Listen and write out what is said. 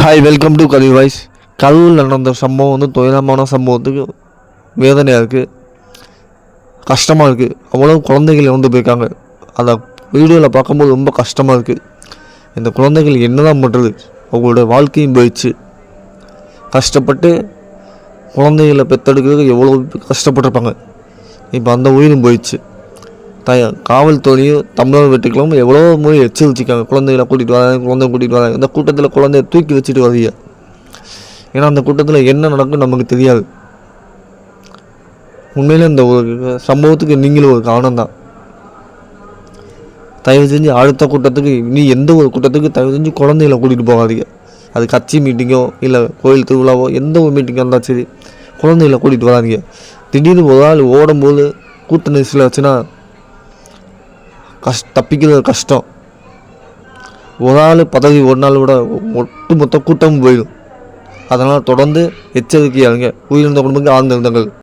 Hi, welcome to கல்வி voice. கரூரில் நடந்த சம்பவம் துயரமான சம்பவத்துக்கு வேதனையாக இருக்குது, கஷ்டமாக இருக்குது. அவ்வளோ குழந்தைகள் இறந்து போயிருக்காங்க. அதை வீடியோவில் பார்க்கும்போது ரொம்ப கஷ்டமாக இருக்குது. இந்த குழந்தைகள் என்ன தான் பண்ணுறது? அவங்களோட வாழ்க்கையும் போயிடுச்சு. கஷ்டப்பட்டு குழந்தைகளை பெற்றெடுக்கிறதுக்கு எவ்வளோ கஷ்டப்பட்டுருப்பாங்க. இப்போ அந்த உயிரும் போயிடுச்சு. காவல்துறையும் தமிழக வெட்டுக்களும் எவ்வளோ முறை எச்சரிச்சிருக்காங்க, குழந்தைகளை கூட்டிகிட்டு வராங்க. இந்த கூட்டத்தில் குழந்தைய தூக்கி வச்சுட்டு வரீங்க. ஏன்னா அந்த கூட்டத்தில் என்ன நடக்கும் நமக்கு தெரியாது. உண்மையிலே இந்த ஒரு சம்பவத்துக்கு நீங்களும் ஒரு காரணம் தான். தயவு செஞ்சு அடுத்த கூட்டத்துக்கு, எந்த ஒரு கூட்டத்துக்கு தயவு செஞ்சு குழந்தைகளை கூட்டிகிட்டு போகாதீங்க. அது கட்சி மீட்டிங்கோ இல்லை கோயில் திருவிழாவோ எந்த ஒரு மீட்டிங்காக இருந்தாலும் சரி, குழந்தைகளை கூட்டிகிட்டு வராதிங்க. திடீர்னு ஒரு ஆள் ஓடும்போது கூட்ட நெரிசல் ஆச்சுன்னா தப்பிக்கிறது கஷ்டம். ஒரு ஆள் பதவி ஒரு நாள் விட ஒட்டுமொத்த கூட்டமும் போயிடும். அதனால் தொடர்ந்து எச்சரிக்கையாகுங்க. உயிரிழந்த குடும்பத்துக்கு ஆழ்ந்த